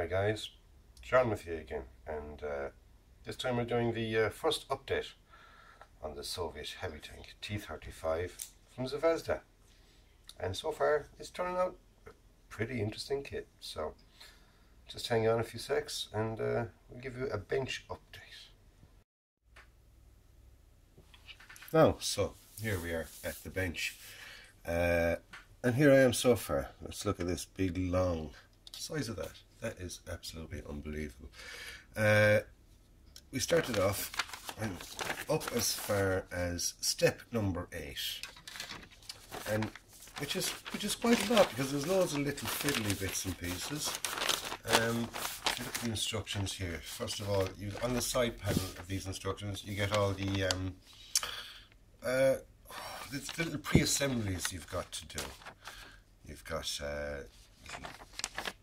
Hi guys, John with you again, and this time we're doing the first update on the Soviet heavy tank T-35 from Zvezda, and so far it's turning out a pretty interesting kit, so just hang on a few secs and we'll give you a bench update. Now, so here we are at the bench, and here I am so far. Let's look at this big long size of that. That is absolutely unbelievable. We started off and up as far as step number 8, and which is quite a lot because there's loads of little fiddly bits and pieces. Look at the instructions here. First of all, on the side panel of these instructions, you get all the little pre-assemblies you've got to do. You've got little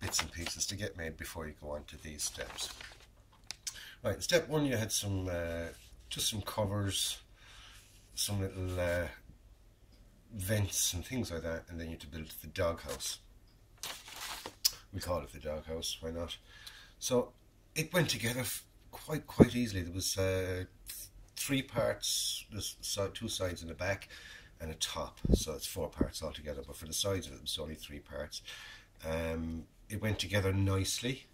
bits and pieces to get made before you go on to these steps. Right, step 1 you had some just some covers, some little vents and things like that, and then you had to build the doghouse. We call it the doghouse, why not? So it went together quite easily. There was 3 parts, there's 2 sides and a back and a top, so it's 4 parts altogether, but for the sides of it was only 3 parts. It went together nicely,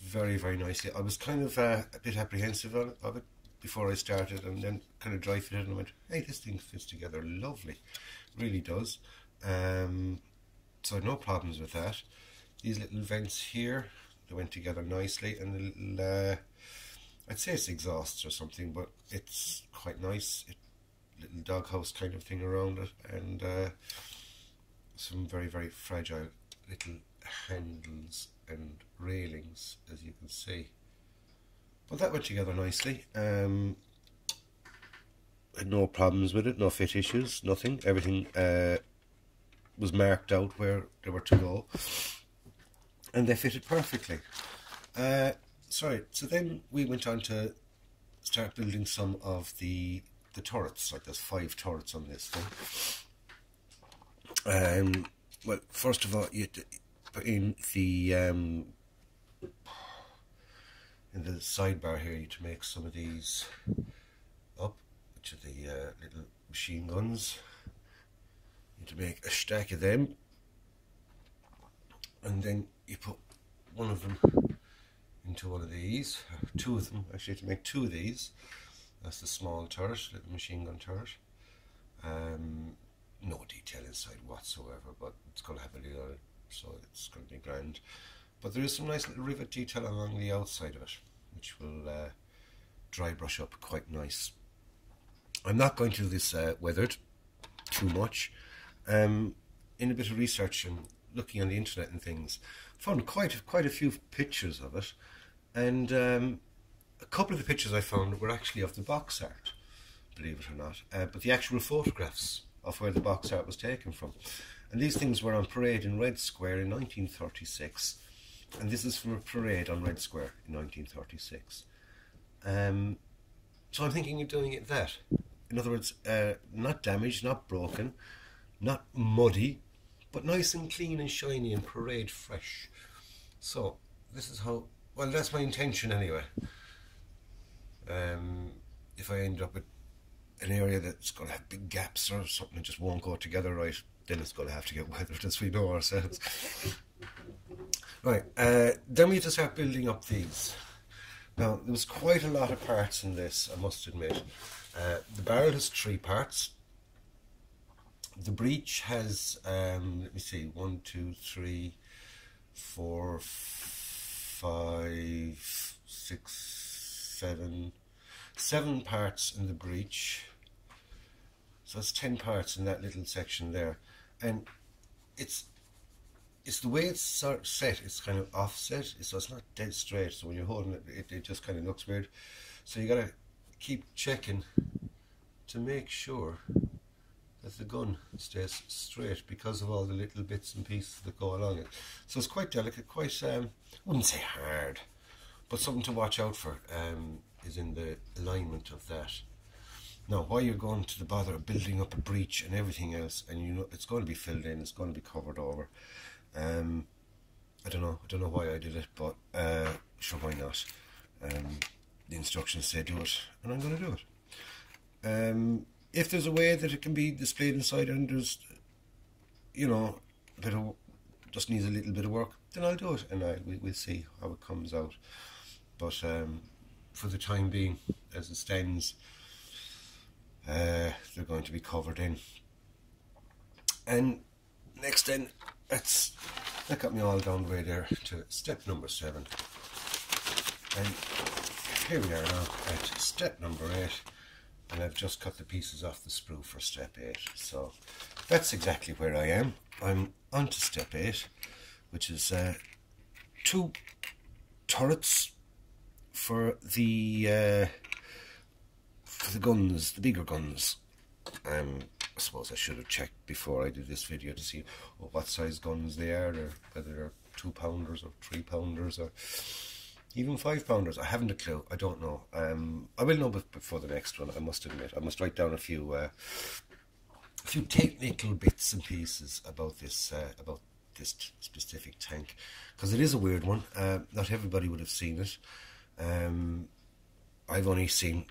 very nicely. I was kind of a bit apprehensive of it before I started, and then kind of dry fitted and I went, hey, this thing fits together lovely, really does. So no problems with that. These little vents here, they went together nicely, and the little I'd say it's exhausts or something, but it's quite nice. Little doghouse kind of thing around it, and some very fragile little handles and railings, as you can see. But that went together nicely. Had no problems with it, no fit issues, nothing. Everything was marked out where they were to go, and they fitted perfectly. So then we went on to start building some of the turrets. Like there's 5 turrets on this thing. Well, first of all, you put in the sidebar here to make some of these up, which are the little machine guns. You need to make a stack of them, and then you put one of them into one of these, 2 of them actually, to make 2 of these. That's the small turret, little machine gun turret. No detail inside whatsoever, but it's going to have a lid on it, so it's going to be grand. But there is some nice little rivet detail along the outside of it, which will dry brush up quite nice. I'm not going to do this weathered too much. In a bit of research and looking on the internet and things, found quite a few pictures of it, and a couple of the pictures I found were actually of the box art, believe it or not, but the actual photographs of where the box art was taken from. And these things were on parade in Red Square in 1936, and this is from a parade on Red Square in 1936. So I'm thinking of doing it that. In other words, not damaged, not broken, not muddy, but nice and clean and shiny and parade fresh. So this is how, well, that's my intention anyway. If I end up with an area that's going to have big gaps or something that just won't go together right, then it's going to have to get weathered, as we know ourselves. Right, then we have to start building up these. Now, there was quite a lot of parts in this, I must admit. The barrel has 3 parts. The breech has, let me see, 1, 2, 3, 4, 5, 6, 7 parts in the breech. So that's 10 parts in that little section there, and it's the way it's sort of set. It's kind of offset, so it's not dead straight. So when you're holding it, it just kind of looks weird. So you gotta keep checking to make sure that the gun stays straight because of all the little bits and pieces that go along it. So it's quite delicate, quite I wouldn't say hard, but something to watch out for is in the alignment of that. Now, while you're going to the bother of building up a breech and everything else, and you know it's going to be filled in, it's going to be covered over, I don't know why I did it, but sure, why not? The instructions say do it, and I'm going to do it. If there's a way that it can be displayed inside and there's, you know, a bit of, just needs a little bit of work, then I'll do it, and we'll see how it comes out. But for the time being, as it stands, they're going to be covered in. And next then, that got me all down the way there to step number 7. And here we are now at step number 8, and I've just cut the pieces off the sprue for step 8. So that's exactly where I am. I'm on to step 8, which is 2 turrets for the guns, the bigger guns. I suppose I should have checked before I did this video to see what size guns they are, or whether they're 2-pounders or 3-pounders or even 5-pounders. I haven't a clue. I don't know. I will know before the next one, I must admit. I must write down a few technical bits and pieces about this specific tank, because it is a weird one. Not everybody would have seen it. I've only seen,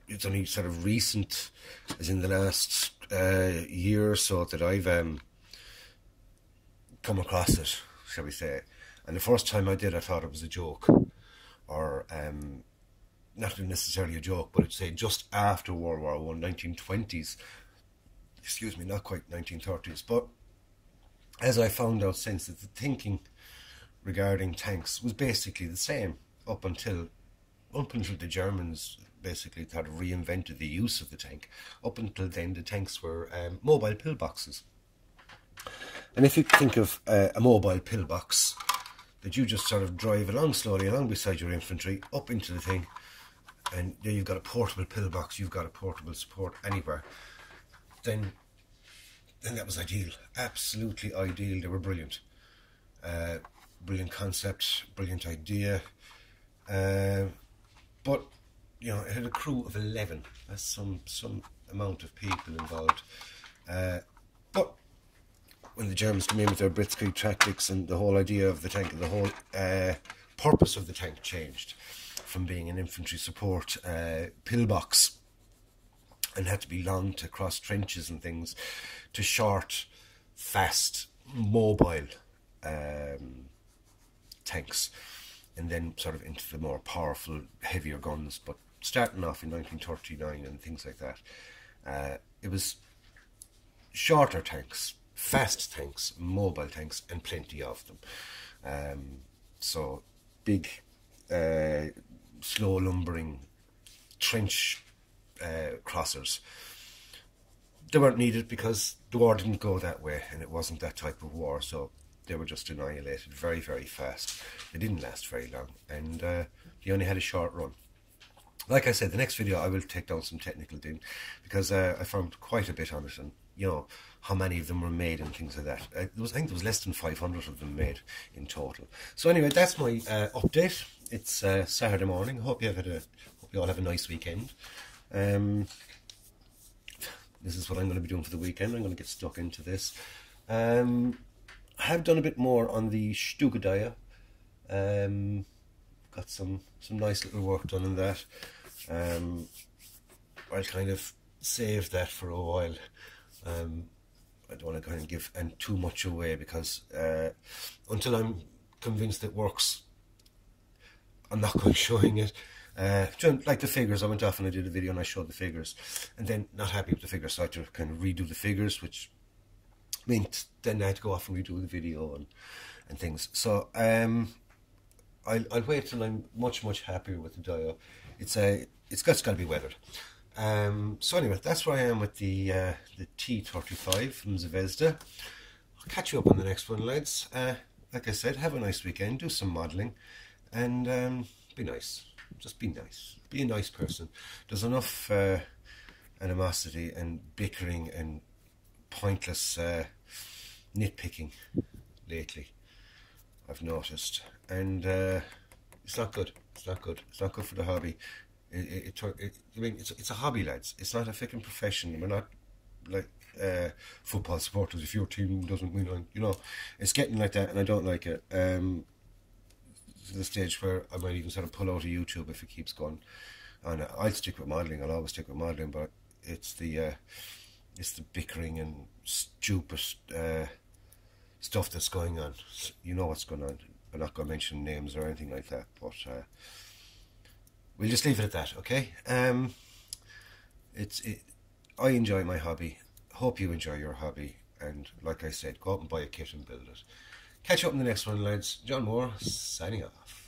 it's only sort of recent, as in the last year or so, that I've come across it, shall we say. And the first time I did, I thought it was a joke, or not necessarily a joke, but it's say just after World War I, 1920s. Excuse me, not quite 1930s. But as I found out since, that the thinking regarding tanks was basically the same up until the Germans basically had reinvented the use of the tank. Up until then, the tanks were mobile pillboxes. And if you think of a mobile pillbox, that you just sort of drive slowly along beside your infantry, up into the thing, and there you've got a portable pillbox, you've got a portable support anywhere, then that was ideal. Absolutely ideal. They were brilliant. Brilliant concept, brilliant idea. But, you know, it had a crew of 11. That's some amount of people involved. But when the Germans came in with their Blitzkrieg tactics, and the whole idea of the tank, and the whole purpose of the tank changed from being an infantry support pillbox, and had to be long to cross trenches and things, to short, fast, mobile tanks, and then sort of into the more powerful, heavier guns. But starting off in 1939 and things like that, it was shorter tanks, fast tanks, mobile tanks, and plenty of them. So big, slow lumbering trench crossers, they weren't needed because the war didn't go that way, and it wasn't that type of war, so they were just annihilated very, very fast. They didn't last very long, and they only had a short run. Like I said, the next video I will take down some technical din, because I found quite a bit on it, and you know how many of them were made and things like that. I think there was less than 500 of them made in total. So anyway, that's my update. It's Saturday morning. Hope you all have a nice weekend. This is what I'm going to be doing for the weekend. I'm going to get stuck into this. I have done a bit more on the Stugedeier. Got some nice little work done in that. I'll kind of save that for a while. I don't want to kind of give too much away, because until I'm convinced it works, I'm not going showing it. Like the figures, I went off and I did a video and I showed the figures, and then not happy with the figures, so I had to kind of redo the figures, which meant then I had to go off and redo the video and things. So I'll wait till I'm much happier with the dial. It's got to be weathered. So anyway, that's where I am with the T35 from Zvezda. I'll catch you up on the next one, lads. Like I said, have a nice weekend, do some modelling, and be nice. Just be nice. Be a nice person. There's enough animosity and bickering and pointless nitpicking lately, I've noticed, and it's not good. It's not good. It's not good for the hobby. I mean, it's a hobby, lads. It's not a freaking profession. We're not like football supporters if your team doesn't win. You know, it's getting like that, and I don't like it. To the stage where I might even sort of pull out of YouTube if it keeps going. And I'll stick with modelling. I'll always stick with modelling, but it's the bickering and stupid stuff that's going on. You know what's going on. I'm not going to mention names or anything like that, but we'll just leave it at that, okay? I enjoy my hobby. Hope you enjoy your hobby. And like I said, go out and buy a kit and build it. Catch up in the next one, lads. John Moore, signing off.